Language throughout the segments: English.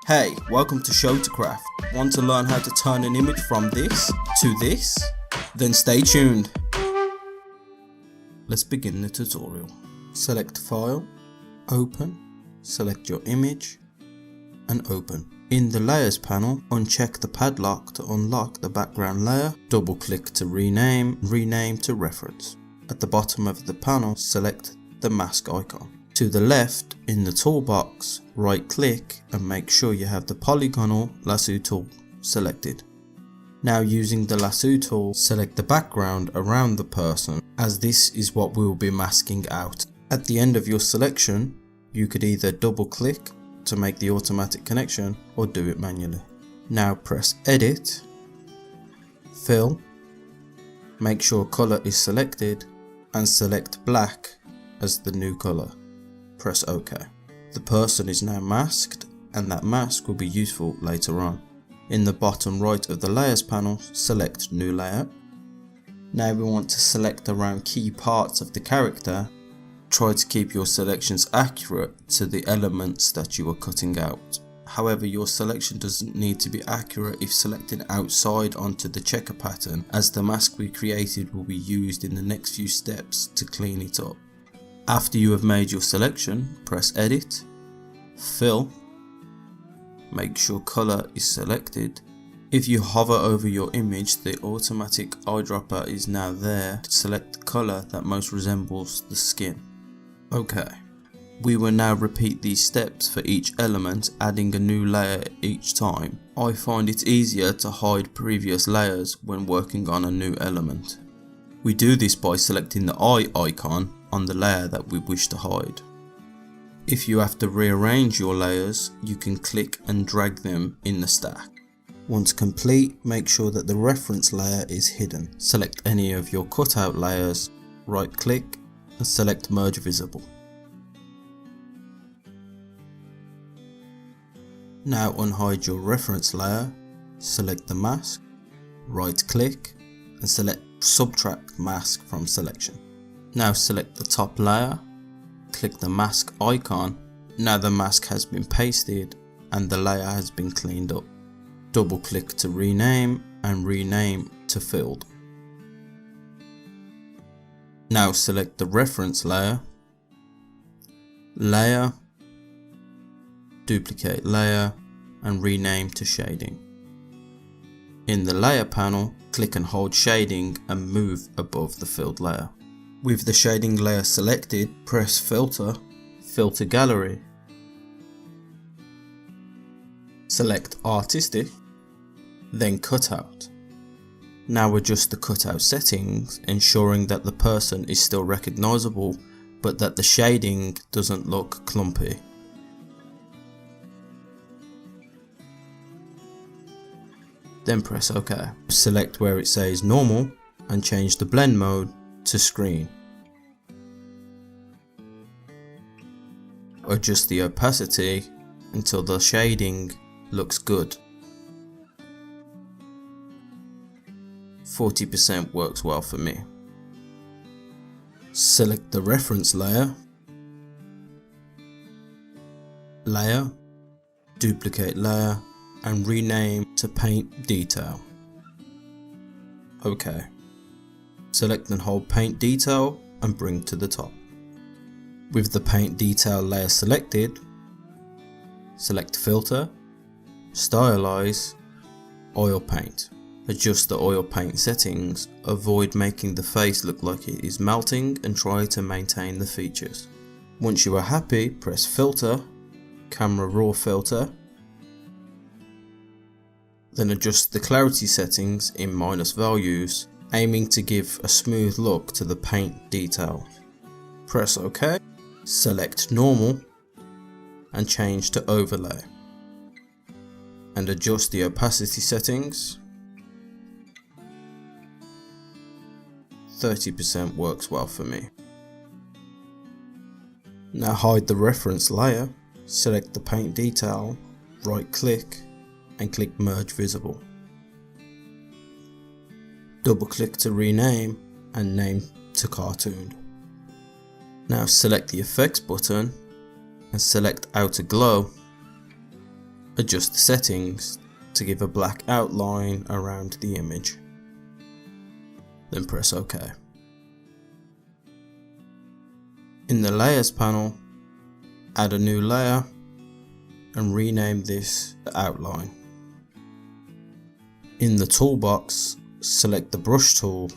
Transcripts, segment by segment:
Hey, welcome to Showtocraft. Want to learn how to turn an image from this to this? Then stay tuned. Let's begin the tutorial. Select File, Open, select your image, and open. In the Layers panel, uncheck the padlock to unlock the background layer. Double click to rename to Reference. At the bottom of the panel, select the mask icon. To the left, in the toolbox, right click and make sure you have the polygonal lasso tool selected. Now using the lasso tool, select the background around the person, as this is what we will be masking out. At the end of your selection, you could either double click to make the automatic connection or do it manually. Now press Edit, Fill, make sure color is selected and select black as the new color. Press OK. The person is now masked and that mask will be useful later on. In the bottom right of the layers panel, select new layer. Now we want to select around key parts of the character. Try to keep your selections accurate to the elements that you are cutting out. However, your selection doesn't need to be accurate if selected outside onto the checker pattern, as the mask we created will be used in the next few steps to clean it up. After you have made your selection, press Edit, Fill, make sure color is selected. If you hover over your image, the automatic eyedropper is now there to select the color that most resembles the skin. Okay, we will now repeat these steps for each element, adding a new layer each time. I find it easier to hide previous layers when working on a new element. We do this by selecting the eye icon on the layer that we wish to hide. If you have to rearrange your layers, you can click and drag them in the stack. Once complete, make sure that the reference layer is hidden. Select any of your cutout layers, right click and select Merge Visible. Now unhide your reference layer, select the mask, right click and select Subtract Mask from Selection. Now select the top layer, click the mask icon. Now the mask has been pasted and the layer has been cleaned up. Double click to rename and rename to Filled. Now select the reference layer, Layer, duplicate layer and rename to Shading. In the layer panel, click and hold shading and move above the filled layer. With the shading layer selected, press Filter, Filter Gallery. Select Artistic, then Cutout. Now adjust the cutout settings, ensuring that the person is still recognizable but that the shading doesn't look clumpy. Then press OK. Select where it says Normal and change the blend mode to Screen. Adjust the opacity until the shading looks good. 40% works well for me. Select the reference layer, Layer, duplicate layer and rename to Paint Detail. OK. Select and hold Paint Detail and bring to the top. With the Paint Detail layer selected, select Filter, Stylize, Oil Paint. Adjust the oil paint settings, avoid making the face look like it is melting and try to maintain the features. Once you are happy, press Filter, Camera Raw Filter, then adjust the clarity settings in minus values, aiming to give a smooth look to the paint detail. Press OK, select Normal and change to Overlay, and adjust the opacity settings. 30% works well for me. Now hide the reference layer, select the paint detail, right click and click Merge Visible. Double click to rename and name to Cartoon. Now select the effects button and select Outer Glow Adjust the settings to give a black outline around the image. Then press OK. In the Layers panel, add a new layer and rename this the Outline. In the toolbox, select the Brush tool,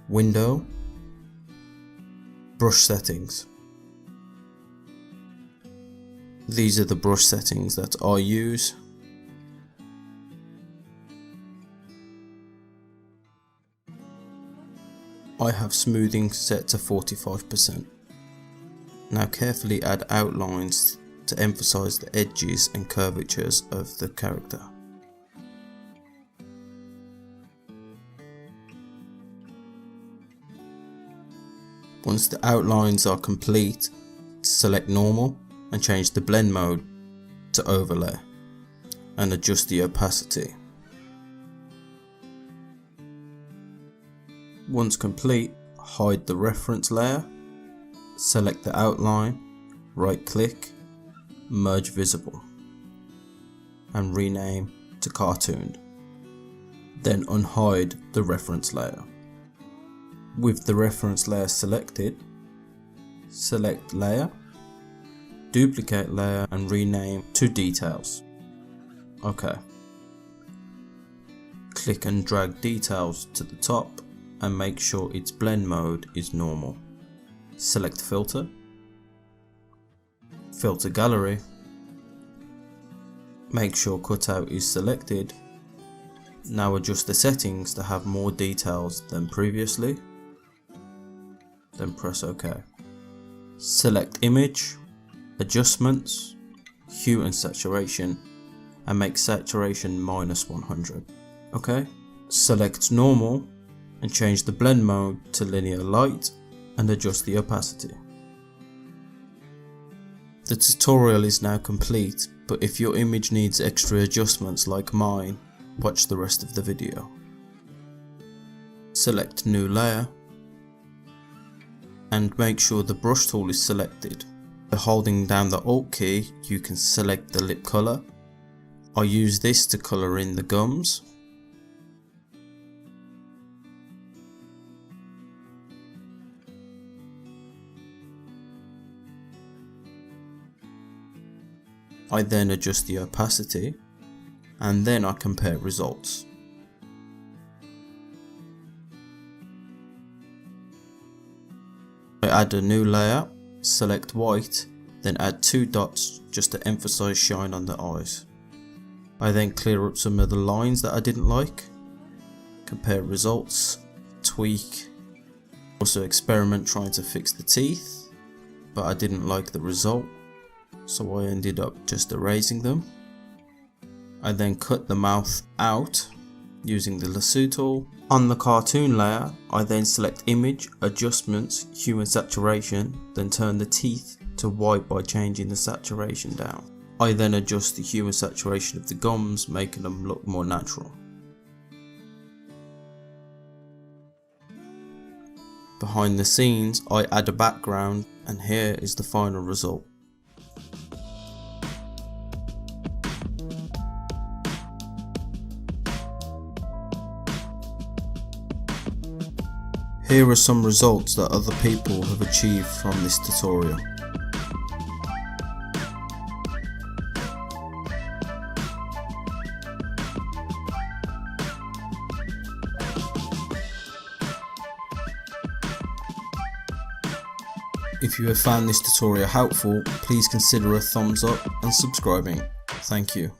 Window, Brush Settings. These are the brush settings that I use. I have smoothing set to 45%. Now carefully add outlines to emphasize the edges and curvatures of the character. Once the outlines are complete, select Normal and change the blend mode to Overlay and adjust the opacity. Once complete, hide the reference layer, select the outline, right click, merge visible and rename to Cartooned. Then unhide the reference layer. With the reference layer selected, select Layer, duplicate layer and rename to Details. OK. Click and drag Details to the top and make sure its blend mode is normal. Select Filter, Filter Gallery, make sure Cutout is selected. Now adjust the settings to have more details than previously. Then press OK. Select Image, Adjustments, Hue and Saturation and make saturation -100. OK. Select Normal and change the blend mode to Linear Light and adjust the opacity. The tutorial is now complete, but if your image needs extra adjustments like mine, watch the rest of the video. Select New Layer and make sure the brush tool is selected. By holding down the Alt key, you can select the lip color. I use this to color in the gums. I then adjust the opacity and then I compare results. I add a new layer, select white, then add 2 dots just to emphasize shine on the eyes. I then clear up some of the lines that I didn't like, compare results, tweak, also experiment trying to fix the teeth, but I didn't like the result, so I ended up just erasing them. I then cut the mouth out using the lasso tool. On the cartoon layer, I then select Image, Adjustments, Hue and Saturation, then turn the teeth to white by changing the saturation down. I then adjust the hue and saturation of the gums, making them look more natural. Behind the scenes, I add a background, and here is the final result. Here are some results that other people have achieved from this tutorial. If you have found this tutorial helpful, please consider a thumbs up and subscribing. Thank you.